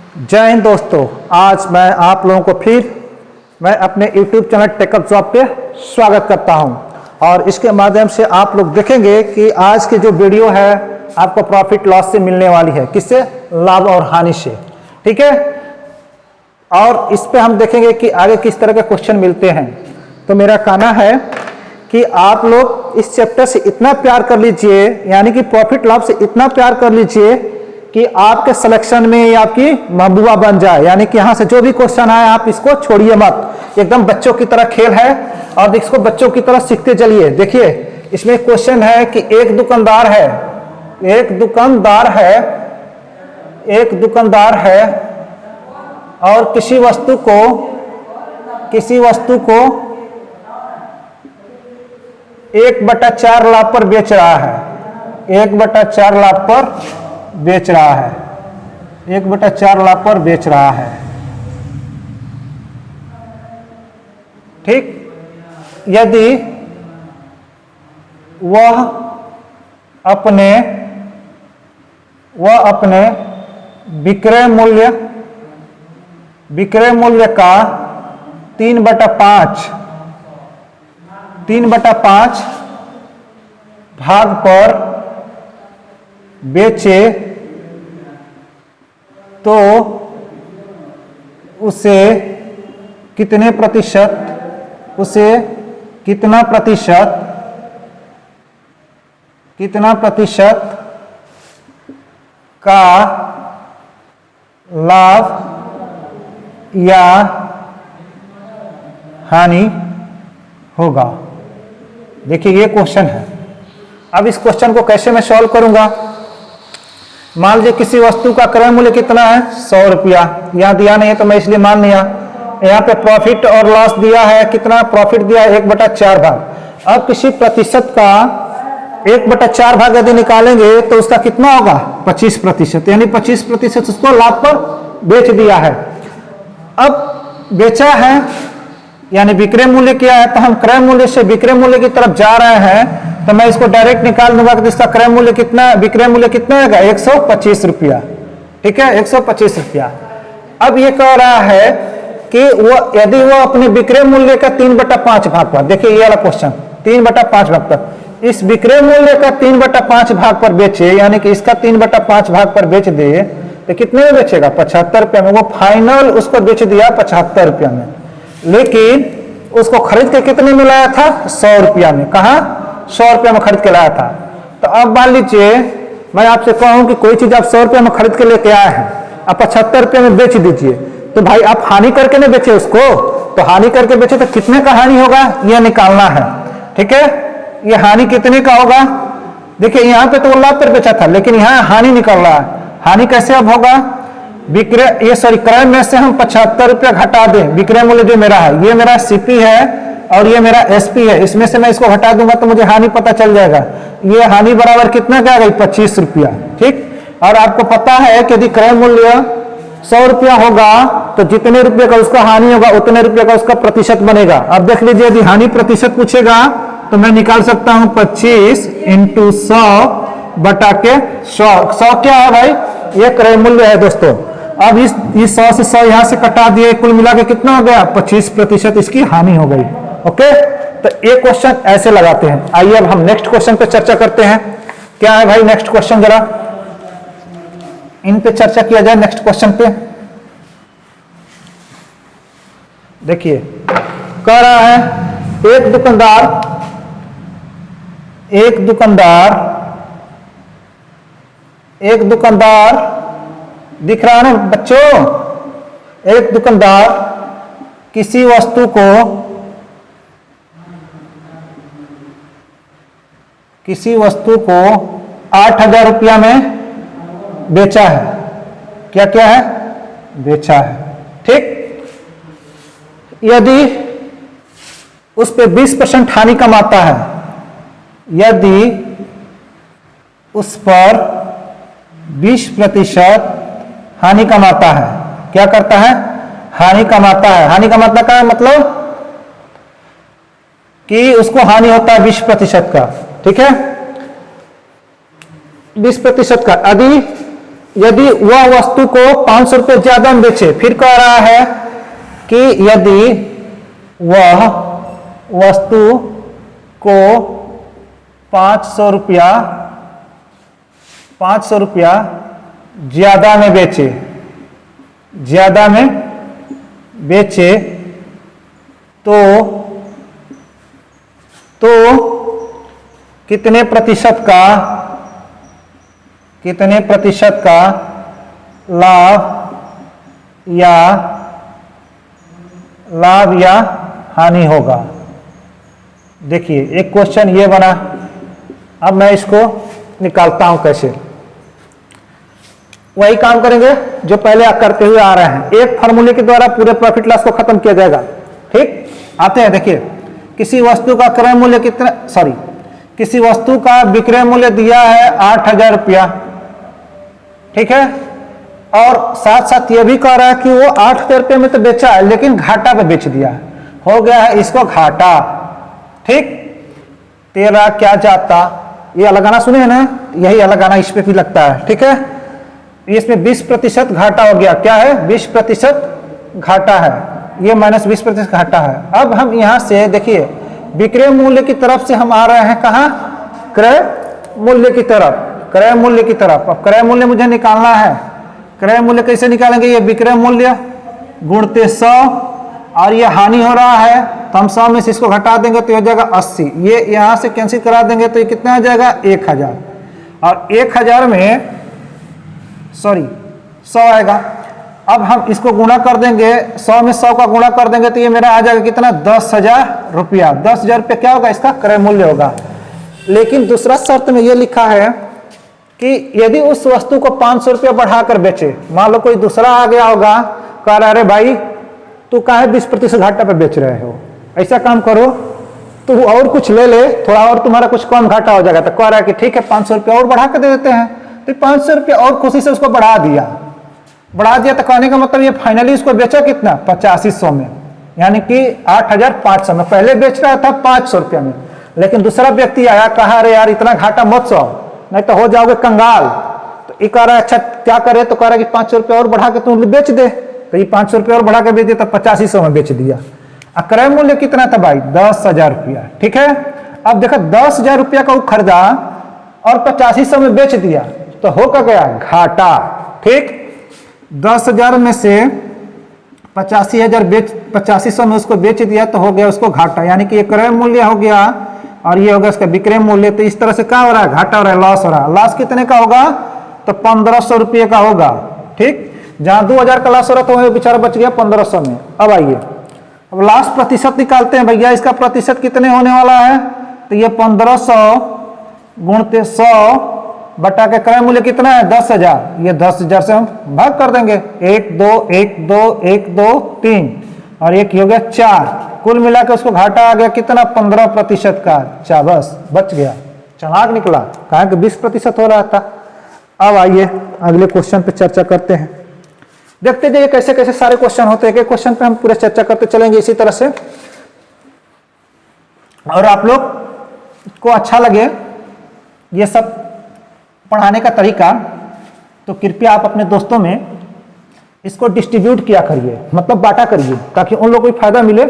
जय हिंद दोस्तों। आज मैं आप लोगों को फिर मैं अपने YouTube चैनल टेकअप जॉब पे स्वागत करता हूं और इसके माध्यम से आप लोग देखेंगे कि आज की जो वीडियो है आपको प्रॉफिट लॉस से मिलने वाली है। किससे? लाभ और हानि से। ठीक है, और इस पे हम देखेंगे कि आगे किस तरह के क्वेश्चन मिलते हैं। तो मेरा कहना है कि आप लोग इस चैप्टर से इतना प्यार कर लीजिए, यानी कि प्रॉफिट लॉस से इतना प्यार कर लीजिए कि आपके सिलेक्शन में ये आपकी महबूबा बन जाए। यानी कि यहाँ से जो भी क्वेश्चन आए आप इसको छोड़िए मत, एकदम बच्चों की तरह खेल है और इसको बच्चों की तरह सीखते चलिए। देखिए इसमें क्वेश्चन है कि एक दुकानदार है और किसी वस्तु को 1/4 लाख पर बेच रहा है। 1/4 लाख पर बेच रहा है। 1/4 लाख पर बेच रहा है। ठीक, यदि वह अपने विक्रय मूल्य का 3/5 भाग पर बेचे तो उसे कितना प्रतिशत का लाभ या हानि होगा। देखिए ये क्वेश्चन है। अब इस क्वेश्चन को कैसे मैं सॉल्व करूंगा। मान लीजिए किसी वस्तु का क्रय मूल्य कितना है? 100 रुपया। यहां दिया नहीं है तो मैं इसलिए मान लिया। यहाँ पे प्रॉफिट और लॉस दिया है, कितना प्रॉफिट दिया है? 1/4 भाग। अब किसी प्रतिशत का 1/4 भाग यदि निकालेंगे तो उसका कितना होगा? 25%। यानी 25% उसको लाभ पर बेच दिया है। अब बेचा है यानी विक्रय मूल्य क्या है, तो हम क्रय मूल्य से विक्रय मूल्य की तरफ जा रहे हैं तो मैं इसको डायरेक्ट निकाल दूंगा कि इसका क्रय मूल्य कितना, विक्रय मूल्य कितना आएगा? 125 रुपया। ठीक है, 125 रुपया। अब ये कह रहा है कि यदि वो अपने विक्रय मूल्य का 3/5 भाग पर, देखिए ये वाला क्वेश्चन 3/5 भाग पर, इस विक्रय मूल्य का 3/5 भाग पर बेचे, यानी कि इसका 3/5 भाग पर बेच दे तो कितने में बेचेगा? 75 रुपया में। वो फाइनल उसको बेच दिया 75 रुपया में, लेकिन उसको खरीद के कितने में लाया था? 100 रुपया में। कहा? 100 रुपया में खरीद के लाया था। तो अब मान लीजिए मैं आपसे कहूं कि कोई चीज आप 100 रुपया में खरीद के लेके आए हैं, आप 75 रुपया में बेच दीजिए, तो भाई आप हानि करके नहीं बेचे उसको, तो हानि करके बेचे तो कितने का हानि होगा यह निकालना है। ठीक है, ये हानि कितने का होगा? देखिए यहाँ पे तो वो लाभ पर बेचा था, लेकिन यहाँ हानि निकल रहा है। हानि कैसे अब होगा? क्रय में से हम 75 रुपया घटा दें। विक्रय मूल्य जो मेरा है, ये मेरा सीपी है और ये मेरा एसपी है, इसमें से मैं इसको घटा दूंगा तो मुझे हानि पता चल जाएगा। ये हानि बराबर कितना का आ गई? 25 रुपया। ठीक, और आपको पता है कि यदि क्रय मूल्य 100 रुपया होगा तो जितने रुपये का उसका हानि होगा उतने रुपये का उसका प्रतिशत बनेगा। अब देख लीजिए यदि हानि प्रतिशत पूछेगा तो मैं निकाल सकता हूं 25 × 100/100। 100 क्या है भाई? ये क्रय मूल्य है दोस्तों। अब इस 100 से 100 यहां से कटा दिए, कुल मिला के कितना हो गया? 25% इसकी हानि हो गई। ओके, तो ये क्वेश्चन ऐसे लगाते हैं। आइए अब हम नेक्स्ट क्वेश्चन पे चर्चा करते हैं। क्या है भाई नेक्स्ट क्वेश्चन? जरा इन पे चर्चा किया जाए। नेक्स्ट क्वेश्चन पे देखिए कह रहा है एक दुकानदार दिख रहा है ना बच्चों? एक दुकानदार किसी वस्तु को 8,000 रुपया में बेचा है। क्या क्या है? बेचा है। ठीक, यदि उस पे 20% हानि कमाता है, यदि उस पर 20% हानि कमाता है, क्या करता है? हानि कमाता है। हानि कमाता का मतलब कि उसको हानि होता है 20% का। ठीक है, 20% का। यदि यदि वह वस्तु को 500 रुपये ज्यादा में बेचे, फिर कह रहा है कि यदि वह वस्तु को 500 रुपया ज्यादा में बेचे तो कितने प्रतिशत का लाभ या हानि होगा। देखिए एक क्वेश्चन ये बना, अब मैं इसको निकालता हूं कैसे। वही काम करेंगे जो पहले करते हुए आ रहे हैं। एक फार्मूले के द्वारा पूरे प्रॉफिट लॉस को खत्म किया जाएगा। ठीक, आते हैं। देखिए किसी वस्तु का क्रय मूल्य किसी वस्तु का विक्रय मूल्य दिया है 8,000 रुपया, ठीक है, और साथ साथ ये भी कह रहा है कि वो 8,000 रुपये में तो बेचा है लेकिन घाटा पे बेच दिया है, हो गया है इसको घाटा। ठीक, तेरा क्या जाता, ये अलग गाना सुने हैं ना, यही अलग गाना इस पे भी लगता है। ठीक है, इसमें 20% घाटा हो गया। क्या है? 20% घाटा है, ये -20% घाटा है। अब हम यहां से देखिए विक्रय मूल्य की तरफ से हम आ रहे हैं कहां? क्रय मूल्य की तरफ। अब क्रय मूल्य मुझे निकालना है। क्रय मूल्य कैसे निकालेंगे? ये विक्रय मूल्य गुणते 100 और ये हानि हो रहा है तो हम 100 में से इसको घटा देंगे तो हो जाएगा 80। ये यहां से कैंसिल करा देंगे तो ये कितना आ जाएगा? 1000। और 1000 में 100 आएगा। अब हम इसको गुणा कर देंगे, 100 में 100 का गुणा कर देंगे तो ये मेरा आ जाएगा कितना? 10,000 रुपया। 10,000 रुपया क्या होगा? इसका क्रय मूल्य होगा। लेकिन दूसरा शर्त में ये लिखा है कि यदि उस वस्तु को 500 रुपया बढ़ाकर बेचे, मान लो कोई दूसरा आ गया होगा, कह रहा अरे भाई तू काहे 20% घाटा पे बेच रहे हो, ऐसा काम करो तू और कुछ ले ले, थोड़ा और तुम्हारा कुछ कम घाटा हो जाएगा। तो कह रहा है कि ठीक है 500 रुपया और बढ़ा कर दे देते हैं। तो 500 रुपया और खुशी से उसको बढ़ा दिया तो कहने का मतलब ये फाइनली उसको बेचा कितना? 8500 में, यानी कि 8,500 में। पहले बेच रहा था 500 रुपया में, लेकिन दूसरा व्यक्ति आया, कहा अरे यार इतना घाटा मत सो, नहीं तो हो जाओगे कंगाल। तो ये कह रहा है अच्छा क्या करे? तो कह रहा है कि 500 रुपया और बढ़ा के तुम बेच दे। तो ये 500 रुपया और बढ़ा के बेच दिया तो 8500 में बेच दिया। क्रय मूल्य कितना था भाई? 10,000 रुपया। ठीक है, अब देखो 10,000 रुपया का वो खरीदा और 8500 में बेच दिया तो हो क्या गया? घाटा। ठीक, 10,000 में से 8500 में उसको बेच दिया तो हो गया उसको घाटा, यानी कि ये क्रय मूल्य हो गया और ये होगा इसका विक्रय मूल्य। तो इस तरह से क्या हो रहा है? घाटा हो रहा है, लॉस हो रहा है। लॉस कितने का होगा? तो 1500 रुपये का होगा। ठीक, जहां 2000 का लॉस हो रहा था वही बेचारा बच गया 1500 में। अब आइए अब लास्ट प्रतिशत निकालते हैं भैया। इसका प्रतिशत कितने होने वाला है? तो ये 1500 गुणते 100 बटा के क्रय मूल्य कितना है? 10,000। ये 10,000 से हम भाग कर देंगे, 1 2 1 2 1 2 3 और एक हो गया 4। कुल मिला के उसको घाटा आ गया कितना? 15% का। अच्छा बस बच गया, चालाक निकला, कहा कि 20% हो रहा था। अब आइए अगले क्वेश्चन पे चर्चा करते हैं। देखते जाइए कैसे कैसे सारे क्वेश्चन होते हैं। एक क्वेश्चन पे हम पूरे चर्चा करते चलेंगे इसी तरह से, और आप लोग को अच्छा लगे ये सब पढ़ाने का तरीका तो कृपया आप अपने दोस्तों में इसको डिस्ट्रीब्यूट किया करिए, मतलब बांटा करिए, ताकि उन लोगों को भी फायदा मिले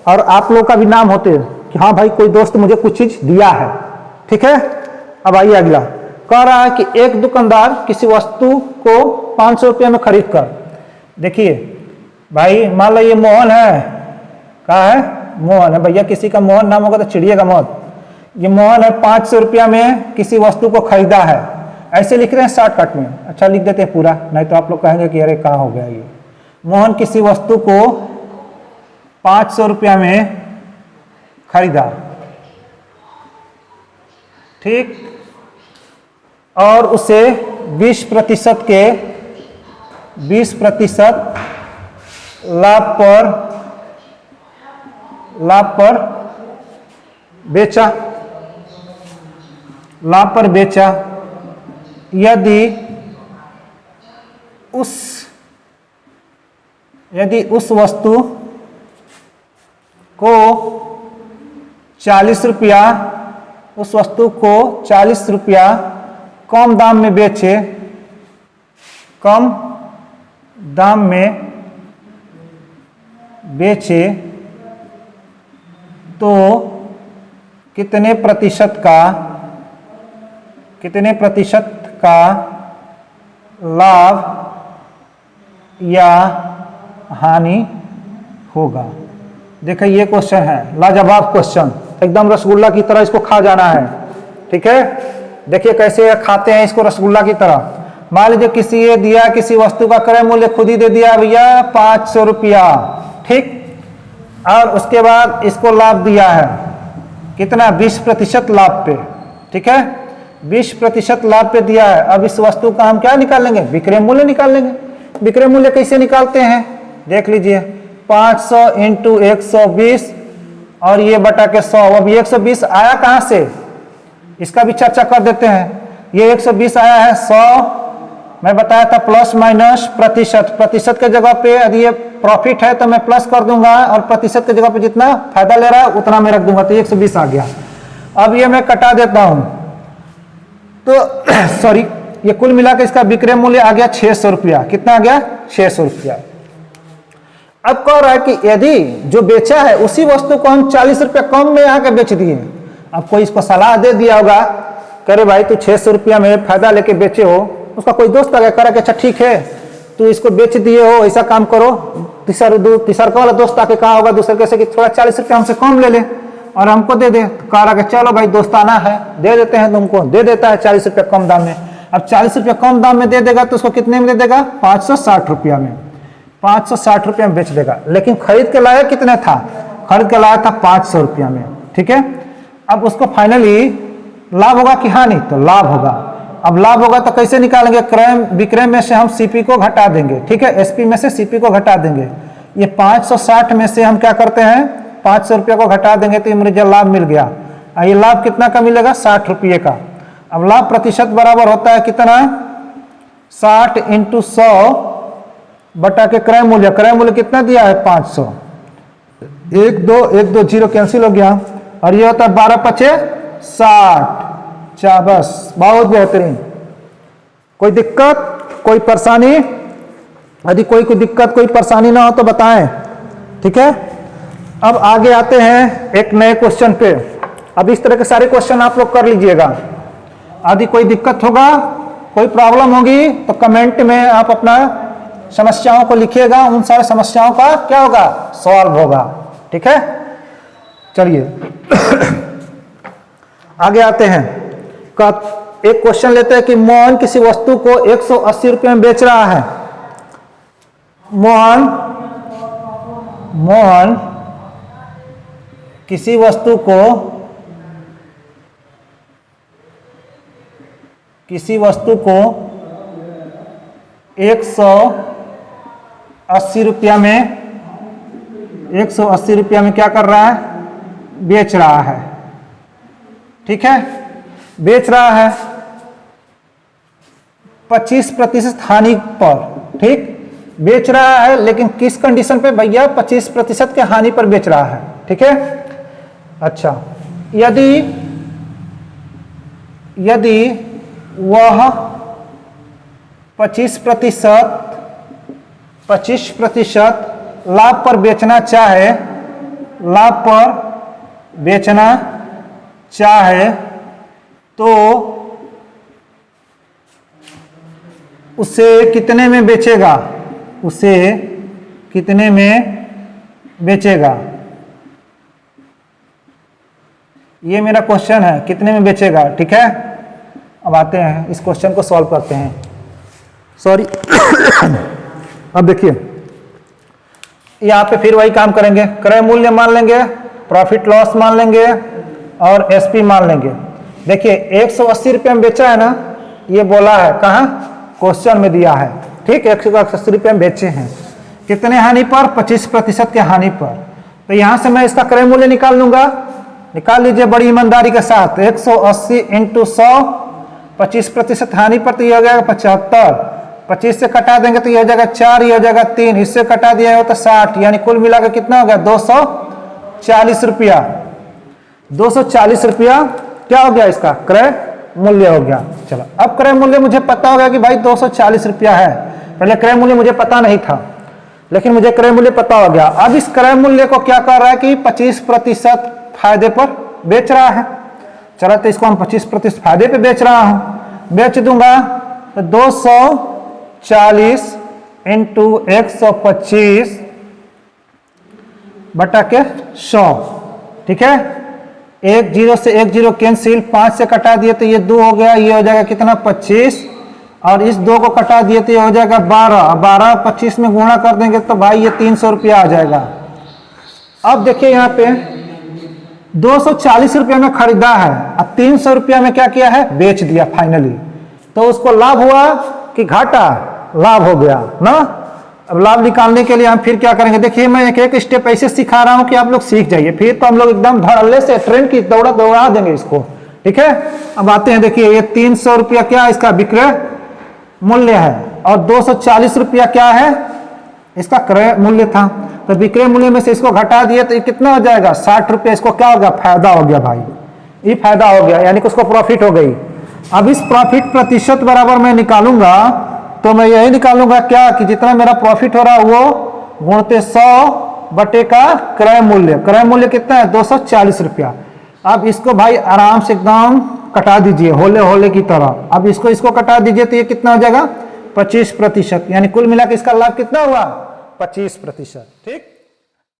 और आप लोगों का भी नाम होते कि हाँ भाई कोई दोस्त मुझे कुछ चीज दिया है। ठीक है, अब आइए अगला। कह रहा है कि एक दुकानदार किसी वस्तु को 500 रुपये में खरीद कर, देखिए भाई मान लो ये मोहन है, कहा है? मोहन है भैया, किसी का मोहन नाम होगा तो चिड़िएगा मत। ये मोहन है 500 रुपया में किसी वस्तु को खरीदा है, ऐसे लिख रहे हैं शॉर्टकट में। अच्छा लिख देते हैं पूरा, नहीं तो आप लोग कहेंगे कि अरे कहाँ हो गया ये। मोहन किसी वस्तु को 500 रुपया में खरीदा, ठीक, और उसे 20% के 20% लाभ पर बेचा। यदि उस वस्तु को 40 रुपया, उस वस्तु को 40 रुपया कम दाम में बेचे कम दाम में बेचे तो कितने प्रतिशत का लाभ या हानि होगा। देखिए ये क्वेश्चन है, लाजवाब क्वेश्चन, एकदम रसगुल्ला की तरह इसको खा जाना है। ठीक है, देखिए कैसे खाते हैं इसको रसगुल्ला की तरह। मान लीजिए किसी ये दिया, किसी वस्तु का क्रय मूल्य खुद ही दे दिया भैया 500 रुपया, ठीक, और उसके बाद इसको लाभ दिया है कितना, 20% लाभ पे। ठीक है, 20% लाभ पे दिया है। अब इस वस्तु का हम क्या निकालेंगे, विक्रय मूल्य निकालेंगे। विक्रय मूल्य कैसे निकालते हैं, देख लीजिए, 500 इंटू 120 और ये बटा के 100। अब 120 आया कहां से, इसका भी चर्चा कर देते हैं। ये 120 आया है 100, मैं बताया था प्लस माइनस प्रतिशत। प्रतिशत के जगह पे यदि ये प्रॉफिट है तो मैं प्लस कर दूंगा, और प्रतिशत के जगह पे जितना फायदा ले रहा है उतना मैं रख दूंगा, तो 120 आ गया। अब ये मैं कटा देता हूं तो सॉरी, ये कुल मिला के इसका विक्रय मूल्य आ गया 600 रुपया। कितना आ गया, 600 रुपया। अब कह रहा है कि यदि जो बेचा है उसी वस्तु को हम 40 रुपया कम में आके बेच दिए। अब कोई इसको सलाह दे दिया होगा, करे भाई तू 600 रुपया में फायदा लेके बेचे हो, उसका कोई दोस्त आ गया करा कि अच्छा ठीक है तू इसको बेच दिए हो, ऐसा काम करो। तीसरा वाला दोस्त आके कहा होगा दूसरे कैसे कि थोड़ा 40 रुपया हमसे कम ले ले और हमको दे दे। तो कह रहा कि चलो भाई दोस्ताना है, दे देते हैं तुमको, दे देता है 40 रुपया कम दाम में। अब 40 रुपया कम दाम में दे देगा तो उसको कितने में दे देगा, 560 रुपया में, 560 रुपया में बेच देगा। लेकिन खरीद के लाया कितने था, खरीद के लाया था 500 रुपया में। ठीक है, अब उसको फाइनली लाभ होगा कि हानि, तो लाभ होगा। अब लाभ होगा तो कैसे निकालेंगे, क्रय विक्रय में से हम सीपी को घटा देंगे। ठीक है, एसपी में से सीपी को घटा देंगे। ये 560 में से हम क्या करते हैं, 500 रुपया को घटा देंगे तो ये मुझे लाभ मिल गया। ये लाभ कितना का मिलेगा, 60 रुपये का। अब लाभ प्रतिशत बराबर होता है कितना, 60 इंटू 100 बटा के क्रय मूल्य। क्रय मूल्य कितना दिया है, 500। 1 2 0 कैंसिल हो गया, और ये होता है 12 पचे 60। बस, बहुत बेहतरीन। कोई दिक्कत, कोई परेशानी, यदि कोई दिक्कत कोई परेशानी ना हो तो बताएं। ठीक है, अब आगे आते हैं एक नए क्वेश्चन पे। अब इस तरह के सारे क्वेश्चन आप लोग कर लीजिएगा। यदि कोई दिक्कत होगा, कोई प्रॉब्लम होगी तो कमेंट में आप अपना समस्याओं को लिखिएगा, उन सारे समस्याओं का क्या होगा, सॉल्व होगा। ठीक है, चलिए आगे आते हैं। एक क्वेश्चन लेते हैं कि मोहन किसी वस्तु को 180 रुपये में बेच रहा है। मोहन किसी वस्तु को 180 रुपया में, 180 रुपया में क्या कर रहा है, बेच रहा है। ठीक है, बेच रहा है 25% हानि पर। ठीक, बेच रहा है लेकिन किस कंडीशन पे भैया, 25% के हानि पर बेच रहा है। ठीक है, अच्छा, यदि वह 25% लाभ पर बेचना चाहे तो उसे कितने में बेचेगा, ये मेरा क्वेश्चन है, कितने में बेचेगा। ठीक है, अब आते हैं इस क्वेश्चन को सॉल्व करते हैं। सॉरी अब देखिए यहाँ पे फिर वही काम करेंगे, क्रय मूल्य मान लेंगे, प्रॉफिट लॉस मान लेंगे और एसपी मान लेंगे। देखिए 180 रुपये में बेचा है ना, ये बोला है कहाँ, क्वेश्चन में दिया है। ठीक, 180 रुपये में बेचे हैं, कितने हानि पर, 25% के हानि पर। तो यहाँ से मैं इसका क्रय मूल्य निकाल लूंगा, निकाल लीजिए बड़ी ईमानदारी के साथ। 180 इंटू 100, 25% हानि पर तो ये हो जाएगा 75। 25 से कटा देंगे तो ये हो जाएगा 4, ये हो जाएगा 3, इससे कटा दिया हो तो 60, यानी कुल मिलाकर कितना हो गया, 240 रुपया। 240 रुपया क्या हो गया इसका क्रय मूल्य हो गया। चलो अब क्रय मूल्य मुझे पता होगा कि भाई 240 रुपया है। पहले क्रय मूल्य मुझे पता नहीं था, लेकिन मुझे क्रय मूल्य पता हो गया। अब इस क्रय मूल्य को क्या कर रहा है कि 25% फायदे पर बेच रहा है। चलो तो इसको हम 25% फायदे पे बेच रहा हूं, बेच दूंगा तो 240 इंटू 125 बटा के 100, ठीक है। एक जीरो से एक जीरो कैंसिल, 5 से कटा दिए तो ये 2 हो गया, ये हो जाएगा कितना 25, और इस 2 को कटा दिए तो ये हो जाएगा 12, 12 25 में गुणा कर देंगे तो भाई ये 300 रुपया आ जाएगा। अब देखिए यहाँ पे 240 रुपया में खरीदा है, अब 300 रुपया में क्या किया है, बेच दिया फाइनली। तो उसको लाभ हुआ कि घाटा? लाभ हो गया ना। अब लाभ निकालने के लिए हम फिर क्या करेंगे, देखिए मैं एक एक स्टेप ऐसे सिखा रहा हूं कि आप लोग सीख जाइए, फिर तो हम लोग एकदम धड़ल्ले से ट्रेन की दौड़ा देंगे इसको, ठीक है। अब आते हैं, देखिए ये 300 रुपया क्या इसका विक्रय मूल्य है, और 240 रुपया क्या है इसका क्रय मूल्य था। तो विक्रय मूल्य में से इसको घटा दिए तो ये कितना हो जाएगा, 60 रुपया। इसको क्या हो गया, फायदा हो गया भाई, ये फायदा हो गया, यानी कि उसको प्रॉफिट हो गई। अब इस प्रॉफिट प्रतिशत बराबर मैं निकालूंगा तो मैं यही निकालूंगा क्या कि जितना मेरा प्रॉफिट हो रहा है वो गुणते 100 बटे का क्रय मूल्य। क्रय मूल्य कितना है, 240 रुपया। अब इसको भाई आराम से एकदम कटा दीजिए होले होले की तरह। अब इसको कटा दीजिए तो ये कितना हो जाएगा, 25%, यानी कुल मिला के इसका लाभ कितना हुआ, 25%, ठीक।